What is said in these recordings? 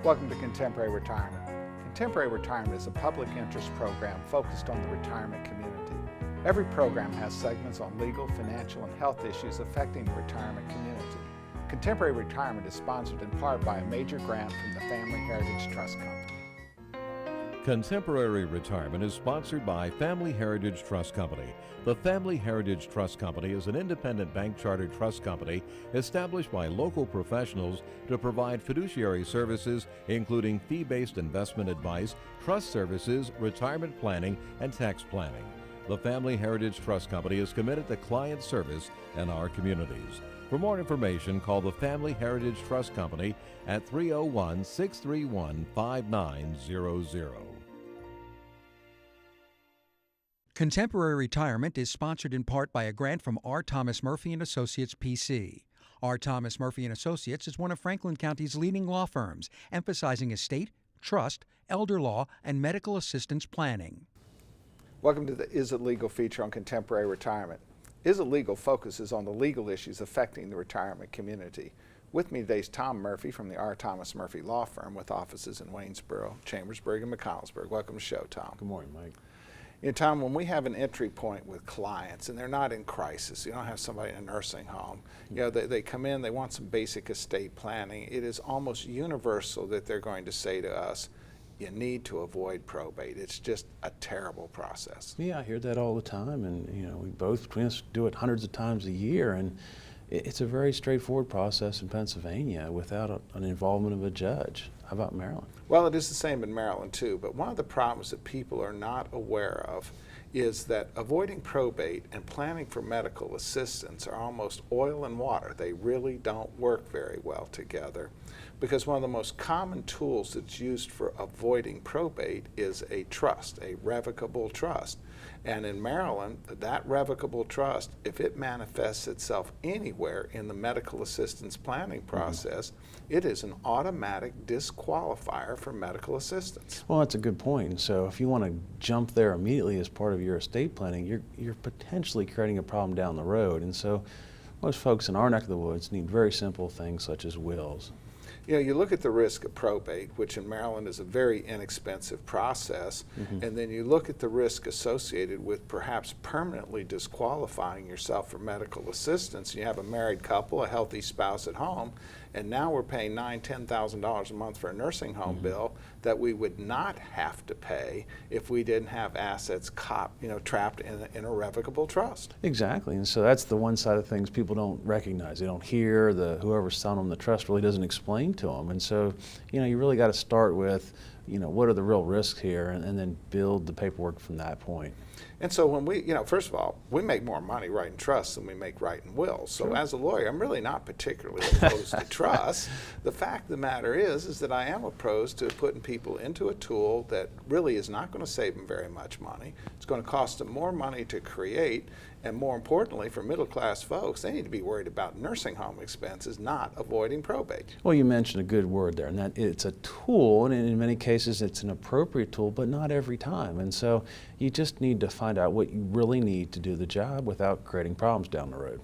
Welcome to Contemporary Retirement. Contemporary Retirement is a public interest program focused on the retirement community. Every program has segments on legal, financial, and health issues affecting the retirement community. Contemporary Retirement is sponsored in part by a major grant from the Family Heritage Trust Company. Contemporary Retirement is sponsored by Family Heritage Trust Company. The Family Heritage Trust Company is an independent bank chartered trust company established by local professionals to provide fiduciary services including fee-based investment advice, trust services, retirement planning, and tax planning. The Family Heritage Trust Company is committed to client service in our communities. For more information, call the Family Heritage Trust Company at 301-631-5900. Contemporary Retirement is sponsored in part by a grant from R. Thomas Murphy & Associates, P.C. R. Thomas Murphy & Associates is one of Franklin County's leading law firms, emphasizing estate, trust, elder law, and medical assistance planning. Welcome to the Is It Legal feature on Contemporary Retirement. Is It Legal focuses on the legal issues affecting the retirement community. With me today is Tom Murphy from the R. Thomas Murphy Law Firm with offices in Waynesboro, Chambersburg, and McConnellsburg. Welcome to the show, Tom. Good morning, Mike. You know, Tom, when we have an entry point with clients and they're not in crisis, you don't have somebody in a nursing home, you know, they come in, they want some basic estate planning, it is almost universal that they're going to say to us, you need to avoid probate. It's just a terrible process. Yeah, I hear that all the time, and you know, we both between us do it hundreds of times a year, and it's a very straightforward process in Pennsylvania without an involvement of a judge. How about Maryland? Well, it is the same in Maryland too, but one of the problems that people are not aware of is that avoiding probate and planning for medical assistance are almost oil and water. They really don't work very well together, because one of the most common tools that's used for avoiding probate is a trust, a revocable trust. And in Maryland, that revocable trust, if it manifests itself anywhere in the medical assistance planning process, it is an automatic disqualifier for medical assistance. Well, that's a good point. So if you want to jump there immediately as part of your estate planning, you're potentially creating a problem down the road. And so most folks in our neck of the woods need very simple things such as wills. You know, you look at the risk of probate, which in Maryland is a very inexpensive process, and then you look at the risk associated with perhaps permanently disqualifying yourself for medical assistance. You have a married couple, a healthy spouse at home, and now we're paying $9,000, $10,000 a month for a nursing home bill that we would not have to pay if we didn't have assets trapped in a revocable trust. Exactly, and so that's the one side of things people don't recognize. They don't hear, whoever's selling them the trust really doesn't explain to them. And so, you know, you really got to start with, you know, what are the real risks here, and then build the paperwork from that point. And so when we, you know, first of all, we make more money writing trusts than we make writing wills. So as a lawyer, I'm really not particularly opposed to trusts. The fact of the matter is that I am opposed to putting people into a tool that really is not going to save them very much money. It's going to cost them more money to create, and more importantly, for middle-class folks, they need to be worried about nursing home expenses, not avoiding probate. Well, you mentioned a good word there, and that it's a tool, and in many cases it's an appropriate tool, but not every time. And so you just need to find out what you really need to do the job without creating problems down the road.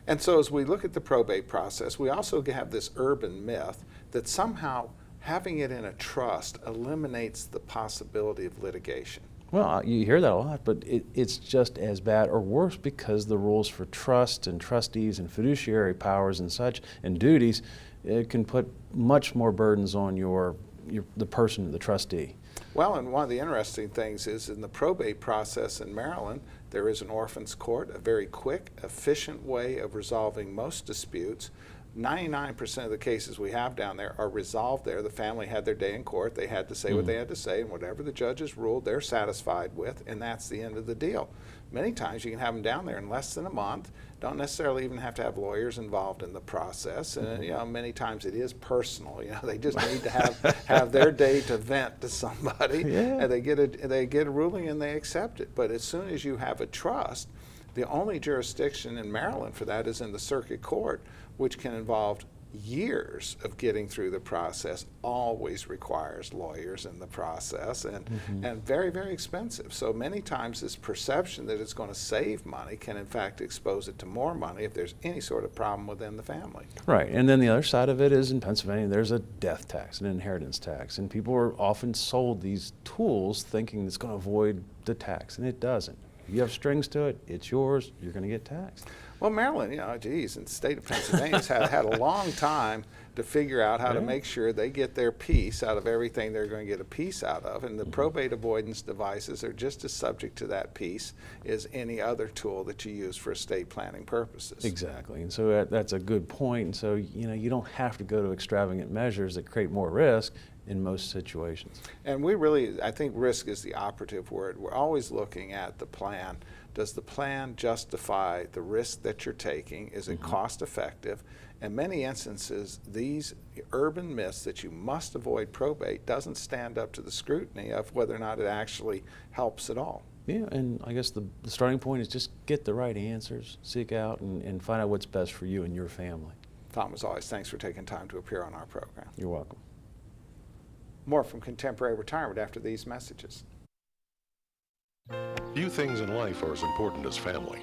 And so as we look at the probate process, we also have this urban myth that somehow having it in a trust eliminates the possibility of litigation. Well, you hear that a lot, but it's just as bad or worse, because the rules for trust and trustees and fiduciary powers and such and duties, it can put much more burdens on the person, the trustee. Well, and one of the interesting things is in the probate process in Maryland, there is an orphans court, a very quick, efficient way of resolving most disputes. 99% of the cases we have down there are resolved there. The family had their day in court. They had to say what they had to say, and whatever the judges ruled, they're satisfied with, and that's the end of the deal. Many times you can have them down there in less than a month. Don't necessarily even have to have lawyers involved in the process. And you know, many times it is personal. You know, they just need to have their day to vent to somebody, and they get a ruling and they accept it. But as soon as you have a trust, the only jurisdiction in Maryland for that is in the circuit court, which can involve years of getting through the process always requires lawyers in the process, and very, very expensive. So many times this perception that it's going to save money can in fact expose it to more money if there's any sort of problem within the family. Right, and then the other side of it is in Pennsylvania there's a death tax, an inheritance tax, and people are often sold these tools thinking it's going to avoid the tax, and it doesn't. If you have strings to it, it's yours, you're going to get taxed. Well, Maryland, geez, and the state of Pennsylvania has had a long time to figure out how to make sure they get their piece out of everything they're going to get a piece out of. And the probate avoidance devices are just as subject to that piece as any other tool that you use for estate planning purposes. Exactly, and so that's a good point. And so, you don't have to go to extravagant measures that create more risk in most situations. And I think risk is the operative word. We're always looking at the plan. Does the plan justify the risk that you're taking? Is it cost effective? In many instances, these urban myths that you must avoid probate doesn't stand up to the scrutiny of whether or not it actually helps at all. Yeah, and I guess the starting point is just get the right answers, seek out and find out what's best for you and your family. Tom, as always, thanks for taking time to appear on our program. You're welcome. More from Contemporary Retirement after these messages. Few things in life are as important as family.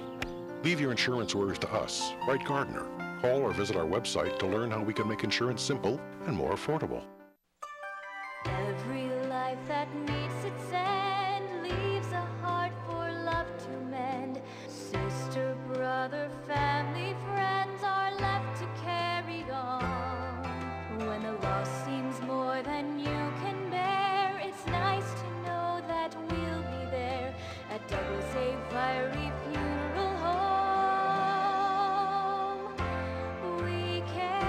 Leave your insurance orders to us. Write Gardner. Call or visit our website to learn how we can make insurance simple and more affordable. Every life that meets its end leaves a heart for love to mend. Sister, brother, family, friends are left to carry on. When the loss seems more than you can bear, it's nice to know that we'll be there at Douglas A. Fiery Funeral Home. We care.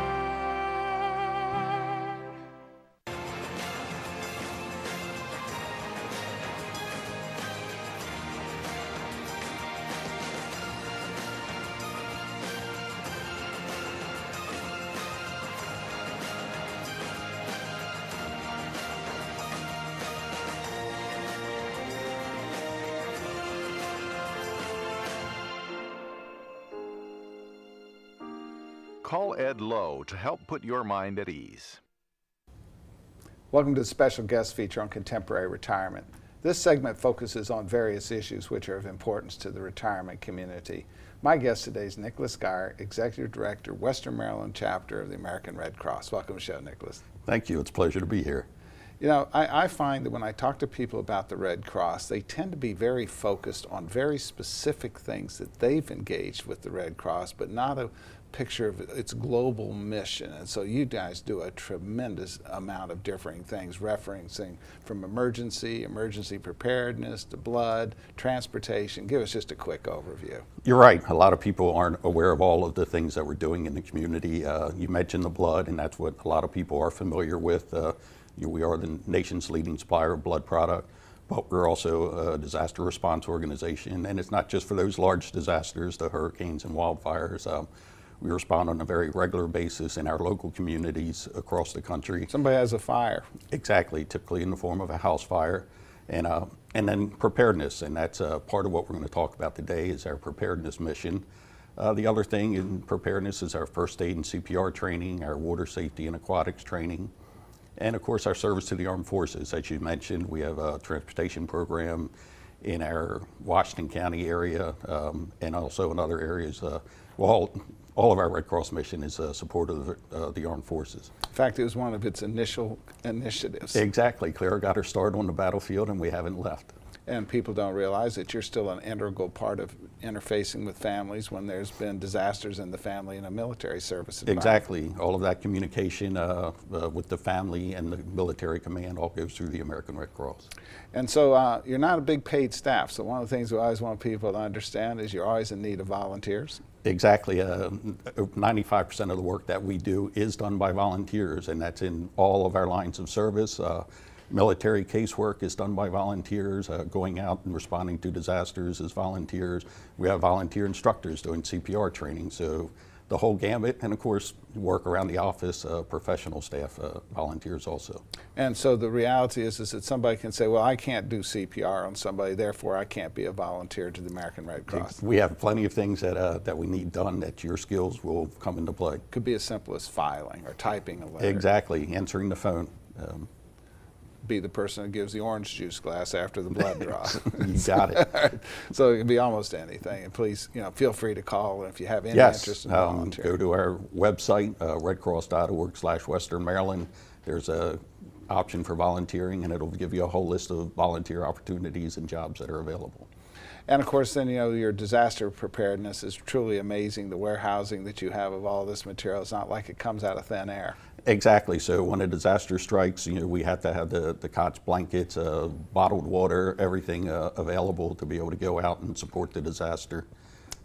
Call Ed Lowe to help put your mind at ease. Welcome to the special guest feature on Contemporary Retirement. This segment focuses on various issues which are of importance to the retirement community. My guest today is Nicholas Geyer, Executive Director, Western Maryland Chapter of the American Red Cross. Welcome to the show, Nicholas. Thank you. It's a pleasure to be here. I find that when I talk to people about the Red Cross, they tend to be very focused on very specific things that they've engaged with the Red Cross, but not a picture of its global mission. And so you guys do a tremendous amount of differing things, referencing from emergency preparedness to blood, transportation. Give us just a quick overview. You're right. A lot of people aren't aware of all of the things that we're doing in the community. You mentioned the blood, and that's what a lot of people are familiar with. We are the nation's leading supplier of blood product, but we're also a disaster response organization, and it's not just for those large disasters, the hurricanes and wildfires. We respond on a very regular basis in our local communities across the country. Somebody has a fire. Exactly, typically in the form of a house fire. And then preparedness, and that's part of what we're going to talk about today is our preparedness mission. The other thing in preparedness is our first aid and CPR training, our water safety and aquatics training, and of course our service to the armed forces. As you mentioned, we have a transportation program in our Washington County area and also in other areas. All of our Red Cross mission is support of the armed forces. In fact, it was one of its initial initiatives. Exactly. Clara got her start on the battlefield, and we haven't left. And people don't realize that you're still an integral part of interfacing with families when there's been disasters in the family and a military service environment. Exactly. All of that communication with the family and the military command all goes through the American Red Cross. And so you're not a big paid staff, so one of the things we always want people to understand is you're always in need of volunteers. Exactly. 95% of the work that we do is done by volunteers, and that's in all of our lines of service. Military casework is done by volunteers. Going out and responding to disasters is volunteers. We have volunteer instructors doing CPR training, so the whole gambit, and of course, work around the office, professional staff, volunteers also. And so the reality is that somebody can say, well, I can't do CPR on somebody, therefore I can't be a volunteer to the American Red Cross. We have plenty of things that we need done that your skills will come into play. Could be as simple as filing or typing a letter. Exactly, answering the phone. Be the person that gives the orange juice glass after the blood draw. You got it. So it can be almost anything. And please, feel free to call if you have any Yes, interest in volunteering. go to our website, redcross.org/Western Maryland. There's a option for volunteering, and it'll give you a whole list of volunteer opportunities and jobs that are available. And of course, then, your disaster preparedness is truly amazing. The warehousing that you have of all this material, it's not like it comes out of thin air. Exactly. So when a disaster strikes, we have to have the cots, blankets, bottled water, everything available to be able to go out and support the disaster.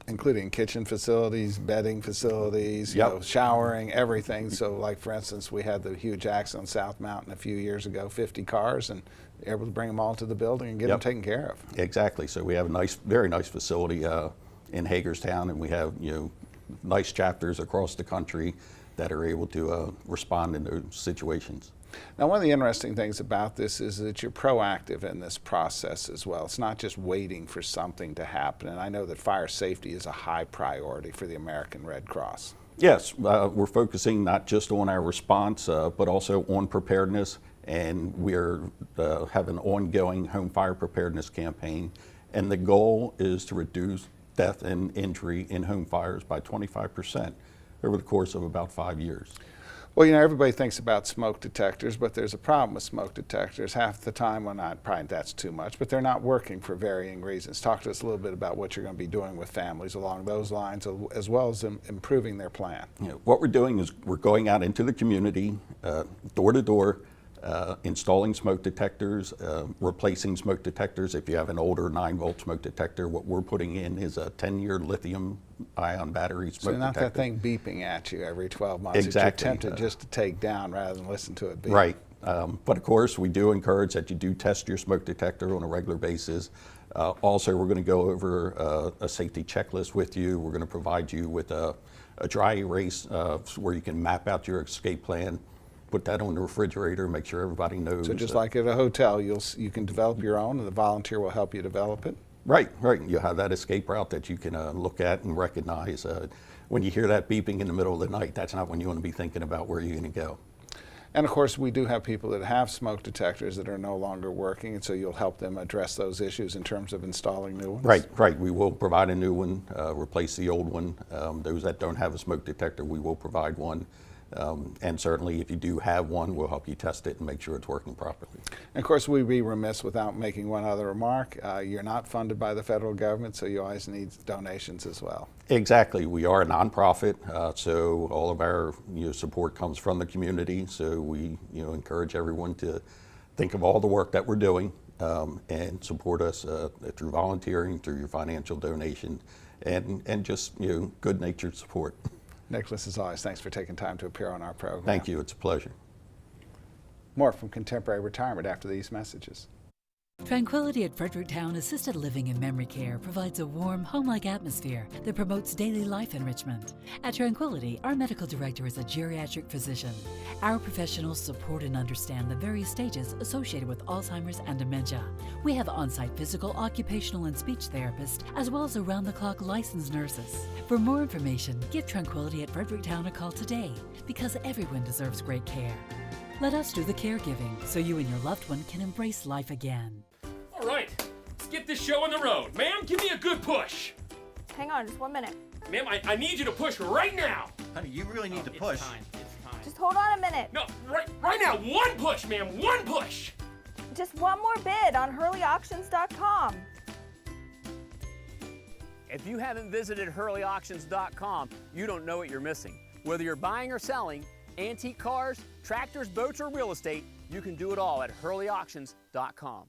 Including kitchen facilities, bedding facilities, Yep. Showering, everything. So like, for instance, we had the huge accident on South Mountain a few years ago, 50 cars, and able to bring them all to the building and get them Yep. taken care of. Exactly. So we have a very nice facility in Hagerstown, and we have nice chapters across the country that are able to respond in those situations. Now, one of the interesting things about this is that you're proactive in this process as well. It's not just waiting for something to happen. And I know that fire safety is a high priority for the American Red Cross. Yes, we're focusing not just on our response, but also on preparedness. And we're have an ongoing home fire preparedness campaign. And the goal is to reduce death and injury in home fires by 25% over the course of about 5 years. Well, everybody thinks about smoke detectors, but there's a problem with smoke detectors. Half the time, well, not probably that's too much, but they're not working for varying reasons. Talk to us a little bit about what you're going to be doing with families along those lines, as well as improving their plan. What we're doing is we're going out into the community, door to door, installing smoke detectors, replacing smoke detectors. If you have an older 9-volt smoke detector, what we're putting in is a 10-year lithium-ion battery smoke So not detector. that thing beeping at you every 12 months Exactly. that you're tempted just to take down rather than listen to it beep. Right. But of course, we do encourage that you do test your smoke detector on a regular basis. Also, we're going to go over a safety checklist with you. We're going to provide you with a dry erase where you can map out your escape plan. Put that on the refrigerator, make sure everybody knows. So just like at a hotel, you can develop your own, and the volunteer will help you develop it. Right. You have that escape route that you can look at and recognize. When you hear that beeping in the middle of the night, that's not when you want to be thinking about where you're going to go. And of course, we do have people that have smoke detectors that are no longer working, and so you'll help them address those issues in terms of installing new ones. Right. We will provide a new one, replace the old one. Those that don't have a smoke detector, we will provide one. And certainly, if you do have one, we'll help you test it and make sure it's working properly. And of course, we'd be remiss without making one other remark. You're not funded by the federal government, so you always need donations as well. Exactly. We are a nonprofit, so all of our support comes from the community. So we encourage everyone to think of all the work that we're doing and support us through volunteering, through your financial donation, and just good-natured support. Nicholas, as always, thanks for taking time to appear on our program. Thank you. It's a pleasure. More from Contemporary Retirement after these messages. Tranquility at Fredericktown Assisted Living and Memory Care provides a warm, home-like atmosphere that promotes daily life enrichment. At Tranquility, our medical director is a geriatric physician. Our professionals support and understand the various stages associated with Alzheimer's and dementia. We have on-site physical, occupational, and speech therapists, as well as around-the-clock licensed nurses. For more information, give Tranquility at Fredericktown a call today, because everyone deserves great care. Let us do the caregiving so you and your loved one can embrace life again. All right, let's get this show on the road. Ma'am, give me a good push. Hang on, just 1 minute. Ma'am, I need you to push right now. Honey, you really need to push. It's time. Just hold on a minute. No, right now. One push, ma'am. One push. Just one more bid on HurleyAuctions.com. If you haven't visited HurleyAuctions.com, you don't know what you're missing. Whether you're buying or selling, antique cars, tractors, boats, or real estate, you can do it all at HurleyAuctions.com.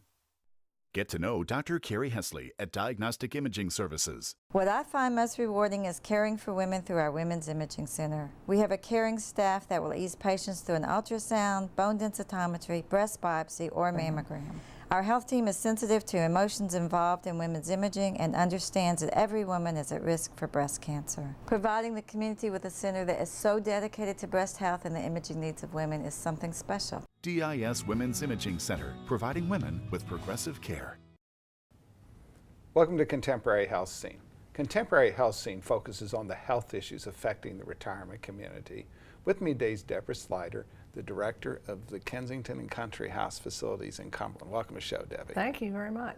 Get to know Dr. Carrie Hesley at Diagnostic Imaging Services. What I find most rewarding is caring for women through our Women's Imaging Center. We have a caring staff that will ease patients through an ultrasound, bone densitometry, breast biopsy, or mammogram. Our health team is sensitive to emotions involved in women's imaging and understands that every woman is at risk for breast cancer. Providing the community with a center that is so dedicated to breast health and the imaging needs of women is something special. DIS Women's Imaging Center, providing women with progressive care. Welcome to Contemporary Health Scene. Contemporary Health Scene focuses on the health issues affecting the retirement community. With me today is Deborah Slider, the director of the Kensington and Country House facilities in Cumberland. Welcome to the show, Debbie. Thank you very much.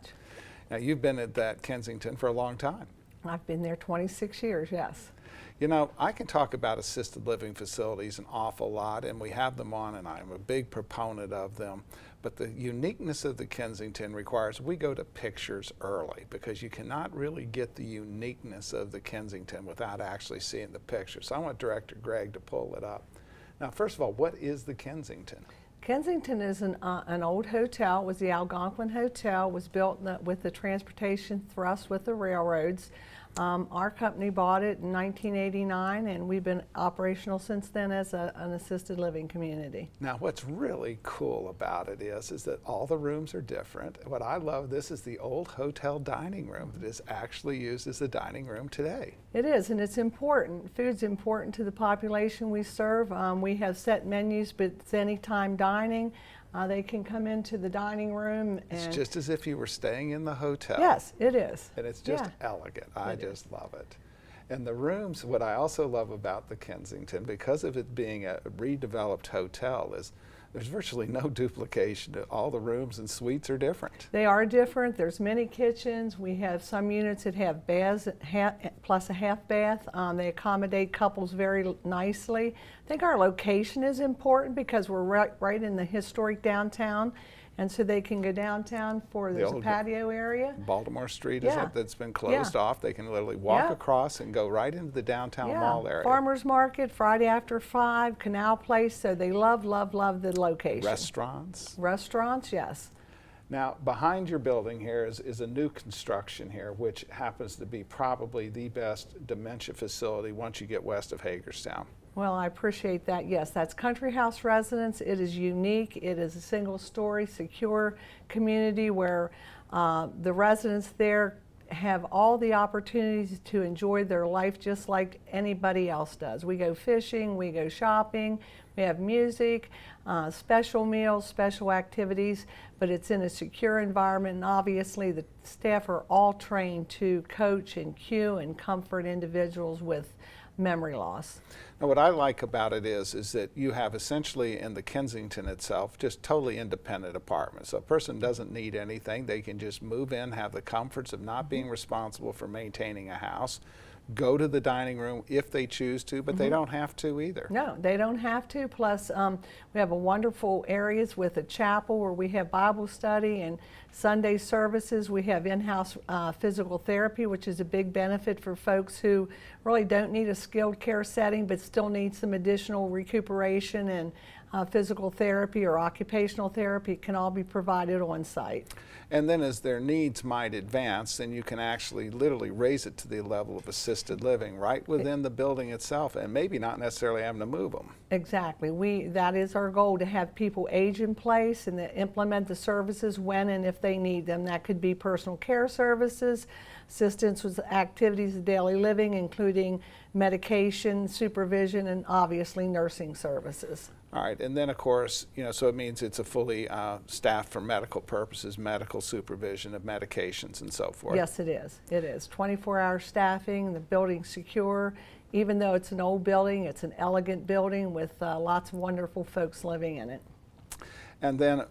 Now, you've been at that Kensington for a long time. I've been there 26 years, yes. You know, I can talk about assisted living facilities an awful lot, and we have them on, and I'm a big proponent of them. But the uniqueness of the Kensington requires we go to pictures early, because you cannot really get the uniqueness of the Kensington without actually seeing the picture. So I want Director Greg to pull it up. Now, first of all, what is the Kensington? Kensington is an old hotel. It was the Algonquin Hotel. Was built with the transportation thrust with the railroads. Our company bought it in 1989, and we've been operational since then as an assisted living community. Now, what's really cool about it is that all the rooms are different. What I love, this is the old hotel dining room that is actually used as a dining room today. It is, and it's important. Food's important to the population we serve. We have set menus, but it's anytime dining. They can come into the dining room. And it's just as if you were staying in the hotel. Yes, it is. And it's just elegant. I just love it. And the rooms, what I also love about the Kensington, because of it being a redeveloped hotel, is there's virtually no duplication. All the rooms and suites are different. They are different. There's many kitchens. We have some units that have baths plus a half bath. They accommodate couples very nicely. I think our location is important because we're right in the historic downtown. And so they can go downtown for there's a patio area. Baltimore Street is up that's been closed off. They can literally walk across and go right into the downtown mall area. Farmers Market, Friday after 5, Canal Place. So they love, love, love the location. Restaurants. Restaurants, yes. Now, behind your building here is a new construction here, which happens to be probably the best dementia facility once you get west of Hagerstown. Well, I appreciate that. Yes, that's Country House Residence. It is unique. It is a single-story, secure community where the residents there have all the opportunities to enjoy their life just like anybody else does. We go fishing, we go shopping, we have music, special meals, special activities, but it's in a secure environment, and obviously the staff are all trained to coach and cue and comfort individuals with memory loss. Now, what I like about it is that you have essentially in the Kensington itself just totally independent apartments. So a person doesn't need anything. They can just move in, have the comforts of not being responsible for maintaining a house, go to the dining room if they choose to, but they don't have to either. No, they don't have to. Plus, we have a wonderful areas with a chapel where we have Bible study and Sunday services. We have in-house physical therapy, which is a big benefit for folks who really don't need a skilled care setting but still need some additional recuperation, and physical therapy or occupational therapy can all be provided on site. And then as their needs might advance, then you can actually literally raise it to the level of assisted living right within the building itself, and maybe not necessarily having to move them. Exactly. That is our goal, to have people age in place and to implement the services when and if they need them. That could be personal care services, assistance with activities of daily living, including medication, supervision, and obviously nursing services. All right, and then of course, so it means it's a fully staffed for medical purposes, medical supervision of medications and so forth. Yes, it is. It is 24-hour staffing. The building's secure. Even though it's an old building, it's an elegant building with lots of wonderful folks living in it. And then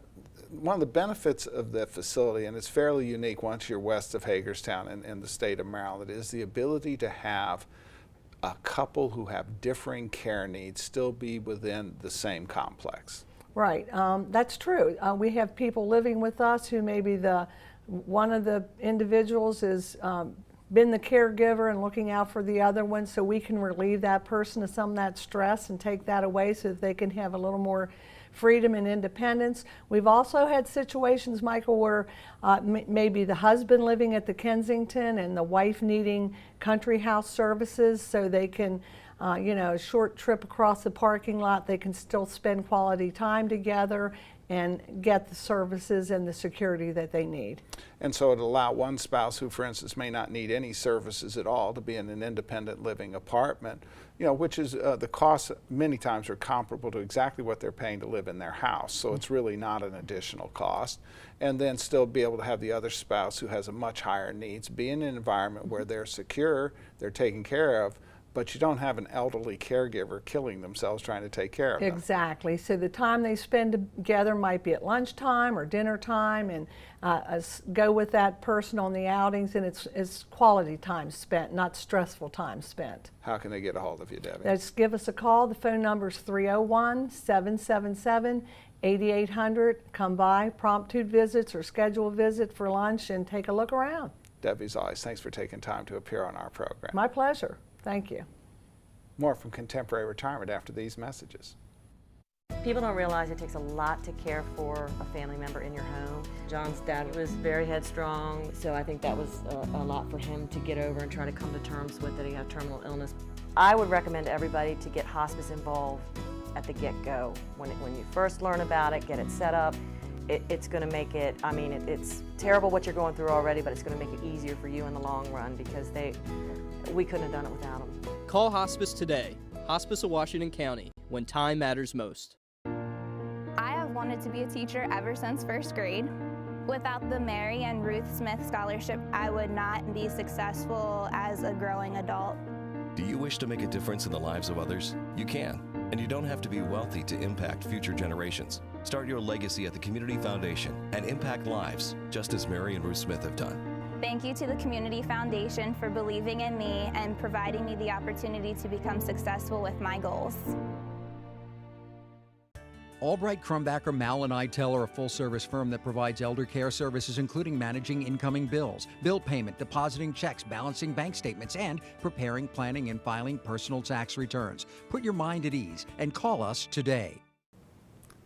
one of the benefits of the facility, and it's fairly unique once you're west of Hagerstown in the state of Maryland, is the ability to have a couple who have differing care needs still be within the same complex. Right, that's true. We have people living with us who maybe one of the individuals has been the caregiver and looking out for the other one, so we can relieve that person of some of that stress and take that away so that they can have a little more freedom and independence. We've also had situations, Michael, where maybe the husband living at the Kensington and the wife needing country house services so they can a short trip across the parking lot. They can still spend quality time together and get the services and the security that they need. And so it'll allow one spouse who, for instance, may not need any services at all to be in an independent living apartment, which is the costs many times are comparable to exactly what they're paying to live in their house. So it's really not an additional cost. And then still be able to have the other spouse who has a much higher needs be in an environment where they're secure, they're taken care of, but you don't have an elderly caregiver killing themselves trying to take care of them. Exactly. So the time they spend together might be at lunchtime or dinner time, and go with that person on the outings, and it's quality time spent, not stressful time spent. How can they get a hold of you, Debbie? Just give us a call. The phone number is 301-777-8800. Come by, impromptu visits or schedule a visit for lunch and take a look around. Debbie Zollies, thanks for taking time to appear on our program. My pleasure. Thank you. More from Contemporary Retirement after these messages. People don't realize it takes a lot to care for a family member in your home. John's dad was very headstrong, so I think that was a lot for him to get over and try to come to terms with that he had terminal illness. I would recommend to everybody to get hospice involved at the get-go. When you first learn about it, get it set up. It's going to make it, it's terrible what you're going through already, but it's going to make it easier for you in the long run because we couldn't have done it without them. Call Hospice today. Hospice of Washington County, when time matters most. I have wanted to be a teacher ever since first grade. Without the Mary and Ruth Smith Scholarship, I would not be successful as a growing adult. Do you wish to make a difference in the lives of others? You can, and you don't have to be wealthy to impact future generations. Start your legacy at the Community Foundation and impact lives, just as Mary and Ruth Smith have done. Thank you to the Community Foundation for believing in me and providing me the opportunity to become successful with my goals. Albright Crumbacker Mal and Eitel are a full-service firm that provides elder care services, including managing incoming bills, bill payment, depositing checks, balancing bank statements, and preparing, planning, and filing personal tax returns. Put your mind at ease and call us today.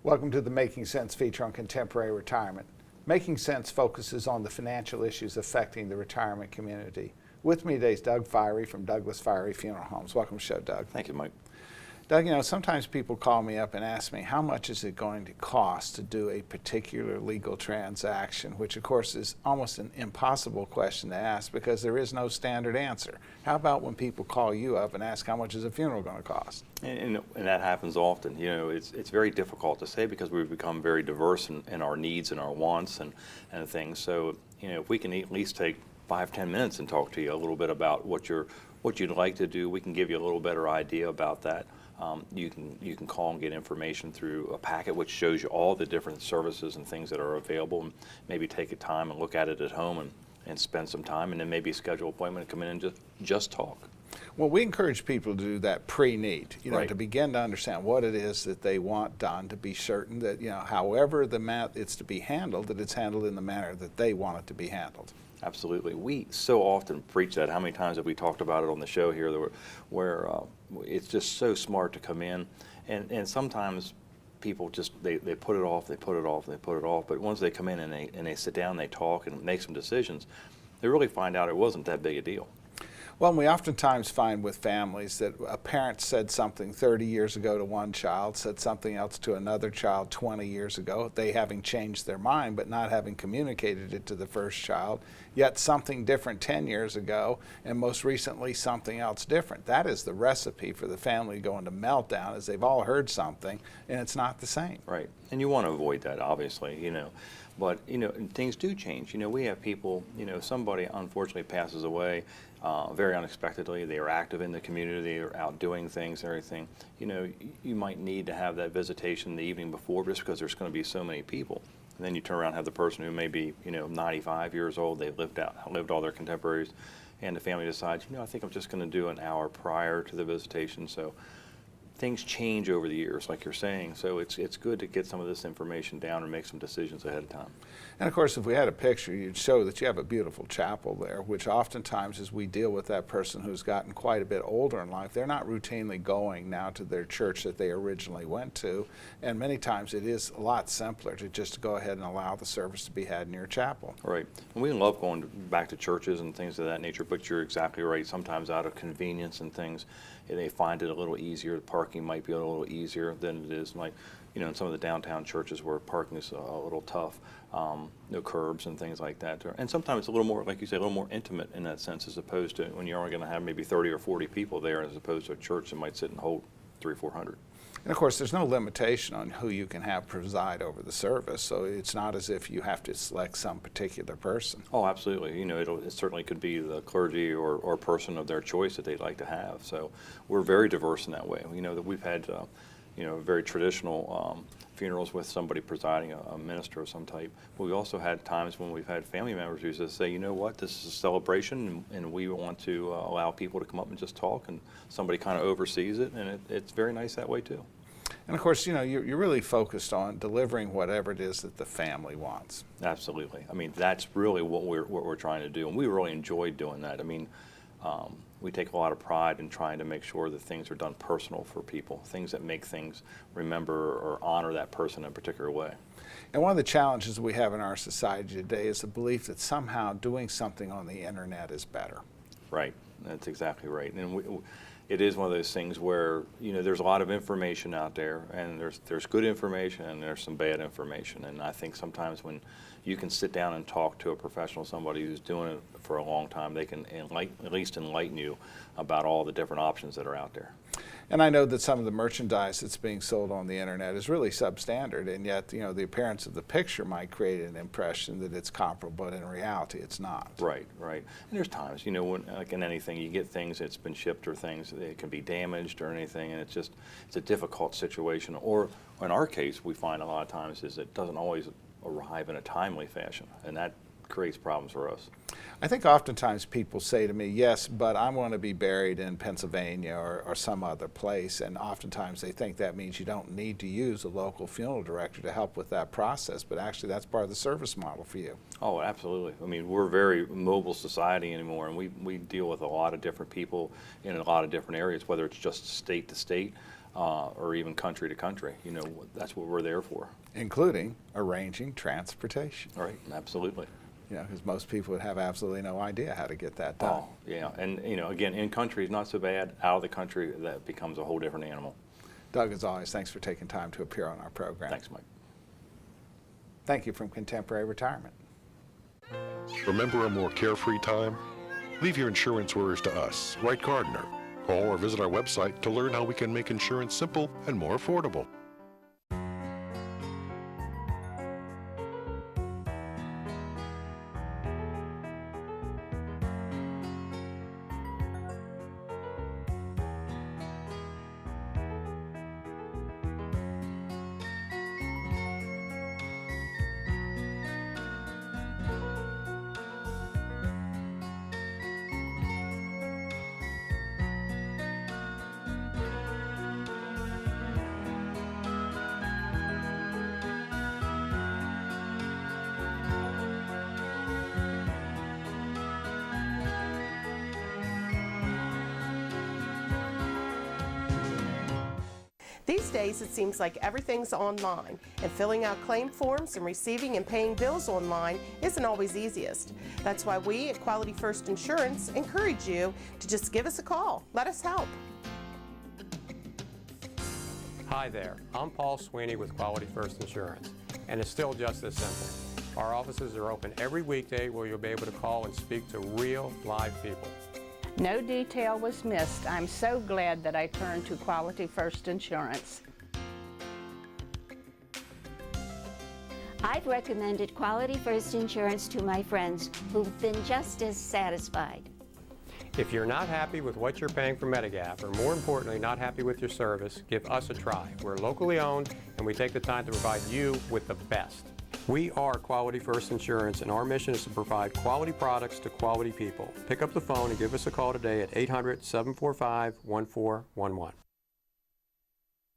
Welcome to the Making Sense feature on Contemporary Retirement. Making Sense focuses on the financial issues affecting the retirement community. With me today is Doug Fiery from Douglas Fiery Funeral Homes. Welcome to the show, Doug. Thank you, Mike. Doug, sometimes people call me up and ask me, how much is it going to cost to do a particular legal transaction, which of course is almost an impossible question to ask because there is no standard answer. How about when people call you up and ask how much is a funeral going to cost? And that happens often. It's very difficult to say because we've become very diverse in our needs and our wants and things. So, if we can at least take 5-10 minutes and talk to you a little bit about what you'd like to do, we can give you a little better idea about that. You can call and get information through a packet which shows you all the different services and things that are available, and maybe take a time and look at it at home and spend some time, and then maybe schedule an appointment and come in and just talk. Well, we encourage people to do that pre-need, Right. to begin to understand what it is that they want done, to be certain that, however it's to be handled, that it's handled in the manner that they want it to be handled. Absolutely. We so often preach that. How many times have we talked about it on the show here where it's just so smart to come in, and sometimes people just, they put it off, but once they come in and they sit down, they talk and make some decisions, they really find out it wasn't that big a deal. Well, and we oftentimes find with families that a parent said something 30 years ago to one child, said something else to another child 20 years ago, they having changed their mind but not having communicated it to the first child, yet something different 10 years ago, and most recently something else different. That is the recipe for the family going to meltdown, is they've all heard something and it's not the same. Right, and you want to avoid that, obviously, but things do change. We have people, somebody unfortunately passes away very unexpectedly. They are active in the community, they are out doing things and everything. You might need to have that visitation the evening before just because there's going to be so many people. And then you turn around and have the person who may be 95 years old, they've outlived all their contemporaries, and the family decides, I think I'm just going to do an hour prior to the visitation. So things change over the years, like you're saying, so it's good to get some of this information down and make some decisions ahead of time. And of course, if we had a picture, you'd show that you have a beautiful chapel there, which oftentimes as we deal with that person who's gotten quite a bit older in life, they're not routinely going now to their church that they originally went to, and many times it is a lot simpler to just go ahead and allow the service to be had in your chapel. Right, and we love going back to churches and things of that nature, but you're exactly right, sometimes out of convenience and things, they find it a little easier. The parking might be a little easier than it is like, in some of the downtown churches where parking is a little tough, no curbs and things like that. And sometimes it's a little more, like you say, a little more intimate in that sense, as opposed to when you're only going to have maybe 30 or 40 people there, as opposed to a church that might sit and hold 300 or 400. And of course, there's no limitation on who you can have preside over the service, so it's not as if you have to select some particular person. Oh, absolutely. It certainly could be the clergy or person of their choice that they'd like to have. So we're very diverse in that way. That we've had, very traditional funerals with somebody presiding, a minister of some type. But we also had times when we've had family members who just say, you know what, this is a celebration, and we want to allow people to come up and just talk, and somebody kind of oversees it, and it's very nice that way too. And of course, you're really focused on delivering whatever it is that the family wants. Absolutely. That's really what we're trying to do, and we really enjoy doing that. We take a lot of pride in trying to make sure that things are done personal for people, things that make things remember or honor that person in a particular way. And one of the challenges we have in our society today is the belief that somehow doing something on the internet is better. Right. That's exactly right. And it is one of those things where, there's a lot of information out there, and there's good information and there's some bad information. And I think sometimes when you can sit down and talk to a professional, somebody who's doing it for a long time, they can at least enlighten you about all the different options that are out there. And I know that some of the merchandise that's being sold on the internet is really substandard, and yet, the appearance of the picture might create an impression that it's comparable, but in reality it's not. Right, right. And there's times, when, like in anything, you get things that's been shipped or things that can be damaged or anything, and it's a difficult situation. Or in our case, we find a lot of times is it doesn't always arrive in a timely fashion, and that creates problems for us. I think oftentimes people say to me, yes, but I want to be buried in Pennsylvania or some other place, and oftentimes they think that means you don't need to use a local funeral director to help with that process, but actually that's part of the service model for you. Oh, absolutely. We're a very mobile society anymore, and we deal with a lot of different people in a lot of different areas, whether it's just state to state or even country to country. That's what we're there for. Including arranging transportation. Right, absolutely. Because most people would have absolutely no idea how to get that done. Oh, yeah, and again, in country is not so bad. Out of the country, that becomes a whole different animal. Doug, as always, thanks for taking time to appear on our program. Thanks, Mike. Thank you from Contemporary Retirement. Remember a more carefree time? Leave your insurance worries to us, Wright Gardner. Call or visit our website to learn how we can make insurance simple and more affordable. These days, it seems like everything's online, and filling out claim forms and receiving and paying bills online isn't always easiest. That's why we at Quality First Insurance encourage you to just give us a call. Let us help. Hi there, I'm Paul Sweeney with Quality First Insurance, and it's still just as simple. Our offices are open every weekday where you'll be able to call and speak to real, live people. No detail was missed. I'm so glad that I turned to Quality First Insurance. I've recommended Quality First Insurance to my friends who've been just as satisfied. If you're not happy with what you're paying for Medigap, or more importantly, not happy with your service, give us a try. We're locally owned, and we take the time to provide you with the best. We are Quality First Insurance, and our mission is to provide quality products to quality people. Pick up the phone and give us a call today at 800-745-1411.